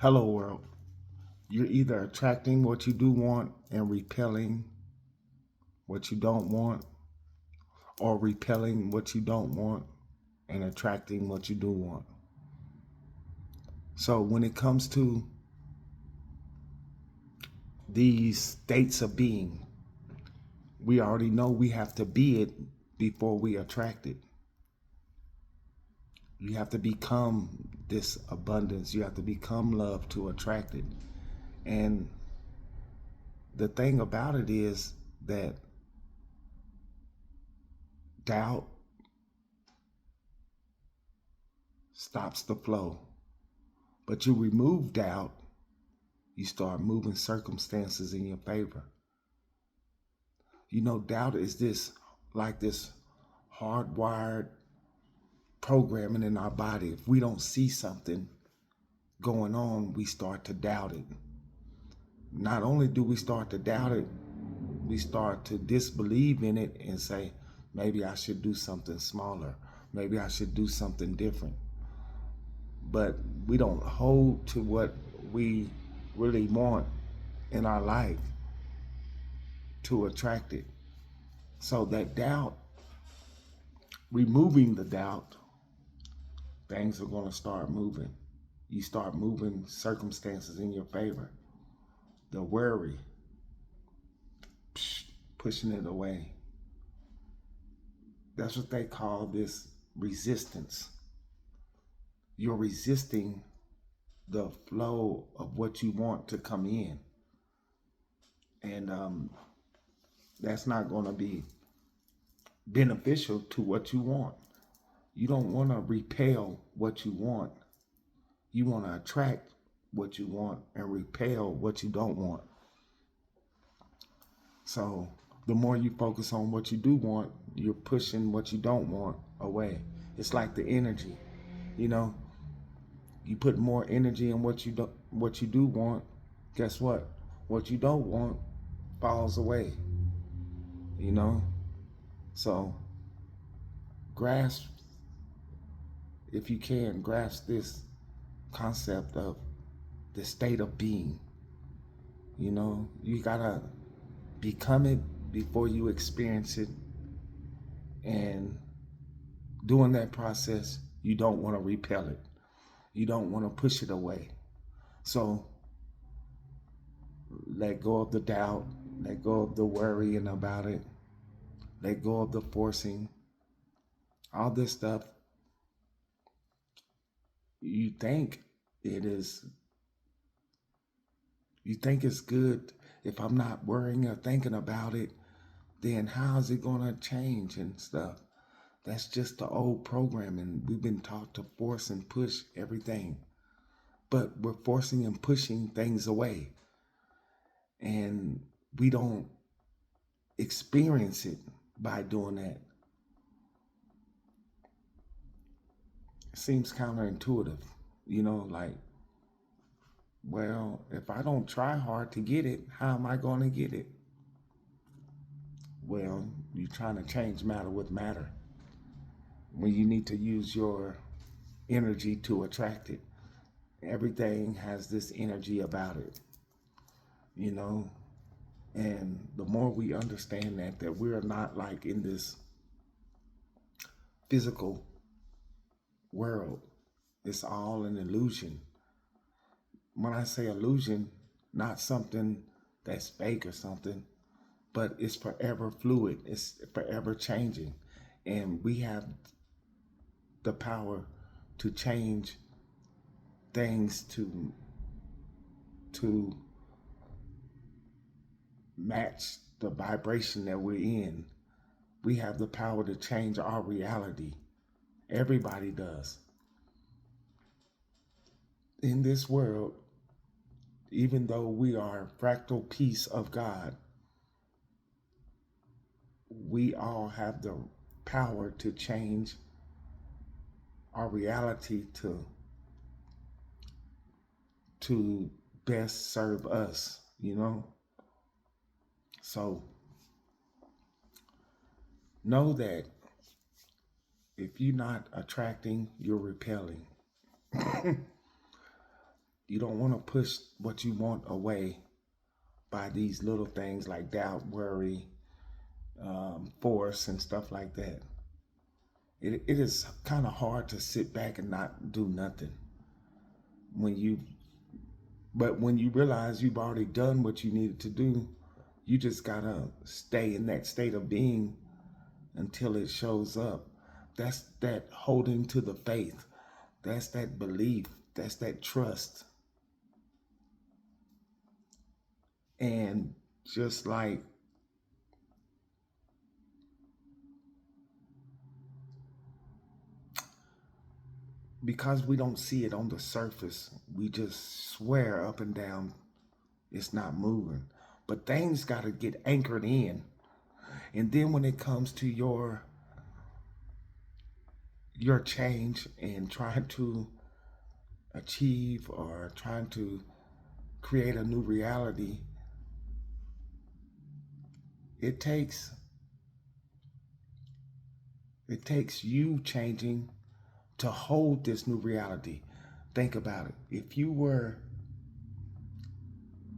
Hello, world. You're either attracting what you do want and repelling what you don't want, or repelling what you don't want and attracting what you do want. So, when it comes to these states of being, we already know we have to be it before we attract it. You have to become this abundance, you have to become love to attract it. And the thing about it is that doubt stops the flow. But you remove doubt, you start moving circumstances in your favor. You know, doubt is this hardwired programming in our body. If we don't see something going on, we start to doubt it. Not only do we start to doubt it, we start to disbelieve in it and say, maybe I should do something smaller. Maybe I should do something different. But we don't hold to what we really want in our life to attract it. So that doubt, removing the doubt, things are going to start moving. You start moving circumstances in your favor. The worry, pushing it away. That's what they call this resistance. You're resisting the flow of what you want to come in. And that's not going to be beneficial to what you want. You don't want to repel what you want. You want to attract what you want and repel what you don't want. So the more you focus on what you do want, you're pushing what you don't want away. It's like the energy, you know. You put more energy in what you do want. Guess what? What you don't want falls away. You know. So grasp, if you can, grasp this concept of the state of being. You know, you gotta become it before you experience it. And during that process, you don't want to repel it. You don't want to push it away. So let go of the doubt, let go of the worrying about it, let go of the forcing. All this stuff, you think it is, you think it's good. If I'm not worrying or thinking about it, then how is it going to change and stuff? That's just the old programming. We've been taught to force and push everything. But we're forcing and pushing things away. And we don't experience it by doing that. It seems counterintuitive, you know, like, well, if I don't try hard to get it, how am I going to get it? Well, you're trying to change matter with matter when you need to use your energy to attract it. Everything has this energy about it, you know. And the more we understand that we're not like in this physical world, it's all an illusion. When I say illusion, not something that's fake or something, but it's forever fluid, it's forever changing. And we have the power to change things to match the vibration that we're in. We have the power to change our reality. Everybody does. In this world, even though we are a fractal piece of God, we all have the power to change our reality to best serve us, you know? So know that if you're not attracting, you're repelling. You don't want to push what you want away by these little things like doubt, worry, force, and stuff like that. It is kind of hard to sit back and not do nothing when you, but when you realize you've already done what you needed to do, you just gotta stay in that state of being until it shows up. That's that holding to the faith. That's that belief. That's that trust. And just like because we don't see it on the surface, we just swear up and down it's not moving. But things got to get anchored in. And then when it comes to your change and trying to achieve or trying to create a new reality, it takes you changing to hold this new reality. Think about it. If you were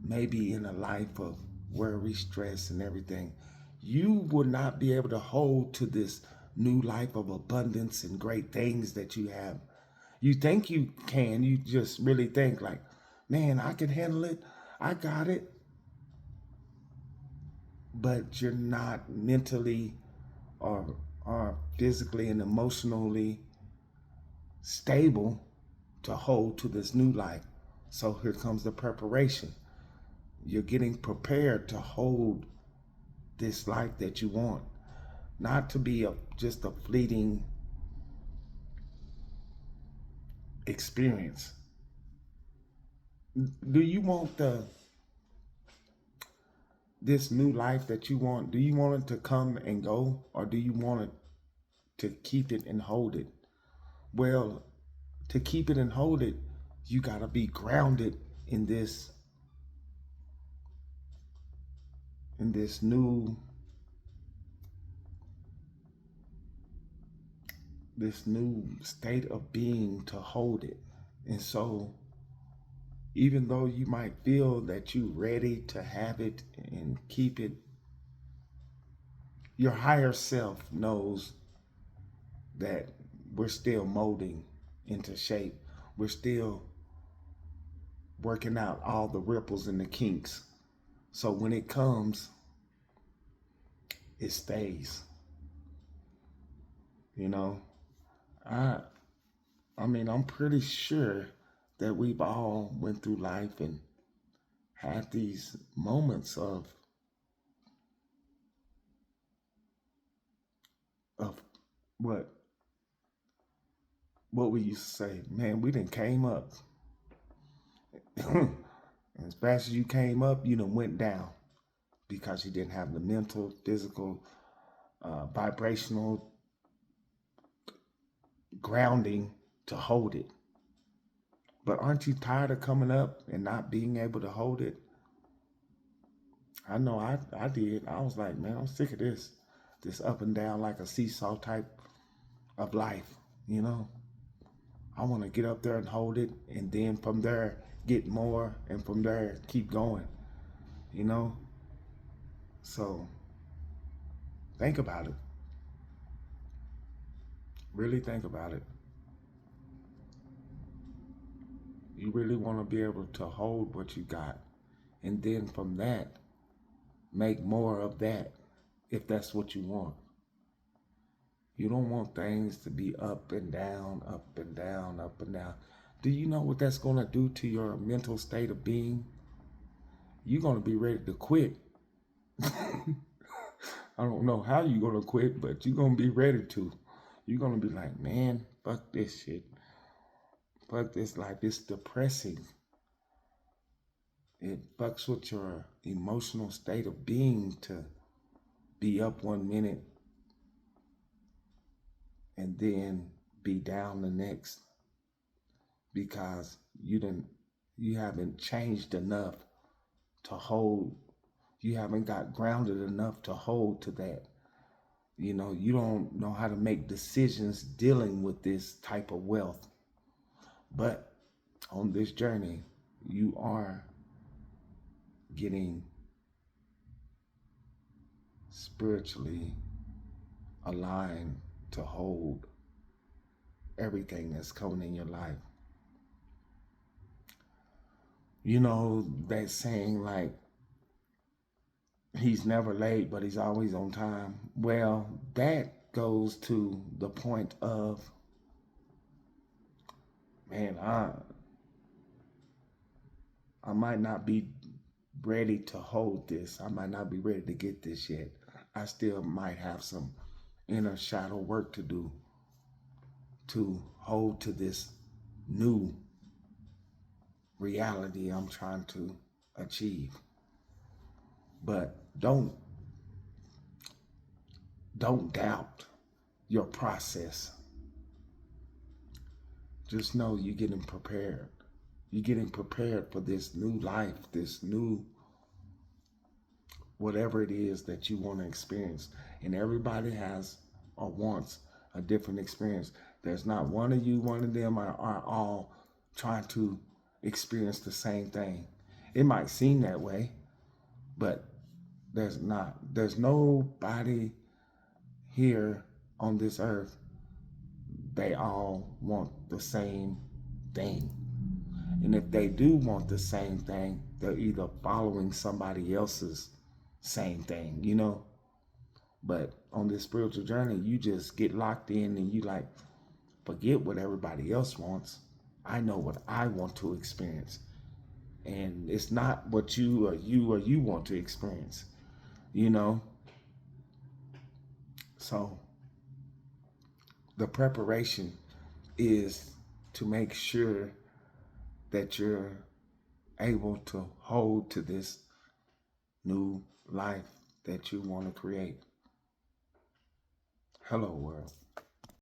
maybe in a life of worry, stress, and everything, you would not be able to hold to this new life of abundance and great things that you have. You think you can, you just really think like, man, I can handle it. I got it. But you're not mentally or physically and emotionally stable to hold to this new life. So here comes the preparation. You're getting prepared to hold this life that you want, not to be just a fleeting experience. Do you want this new life that you want? Do you want it to come and go, or do you want it to keep it and hold it? Well, to keep it and hold it, you got to be grounded in this new state of being to hold it. And so even though you might feel that you're ready to have it and keep it, your higher self knows that we're still molding into shape. We're still working out all the ripples and the kinks. So when it comes, it stays. You know, I I mean, I'm pretty sure that we've all went through life and had these moments of what we used to say, man, we done came up. As fast as you came up, you done went down because you didn't have the mental, physical, vibrational grounding to hold it. But aren't you tired of coming up and not being able to hold it? I know I did. I was like, man, I'm sick of this up and down like a seesaw type of life, you know? I want to get up there and hold it, and then from there, get more, and from there, keep going, you know? So think about it. Really think about it. You really want to be able to hold what you got, and then from that, make more of that if that's what you want. You don't want things to be up and down, up and down, up and down. Do you know what that's going to do to your mental state of being? You're going to be ready to quit. I don't know how you're going to quit, but you're going to be ready to. You're going to be like, man, fuck this shit. Fuck this life. It's depressing. It fucks with your emotional state of being to be up one minute and then be down the next because you haven't changed enough to hold. You haven't got grounded enough to hold to that. You know, you don't know how to make decisions dealing with this type of wealth. But on this journey, you are getting spiritually aligned to hold everything that's coming in your life. You know that saying, like, he's never late, but he's always on time. Well, that goes to the point of, man, I might not be ready to hold this. I might not be ready to get this yet. I still might have some inner shadow work to do to hold to this new reality I'm trying to achieve. But don't doubt your process. Just know you're getting prepared. You're getting prepared for this new life, this new whatever it is that you want to experience. And everybody has or wants a different experience. There's not one of you, one of them are all trying to experience the same thing. It might seem that way, but there's not. There's nobody here on this earth. They all want the same thing. And if they do want the same thing, they're either following somebody else's same thing, you know? But on this spiritual journey, you just get locked in and you like, forget what everybody else wants. I know what I want to experience. And it's not what you want to experience, you know? So the preparation is to make sure that you're able to hold to this new life that you want to create. Hello, world.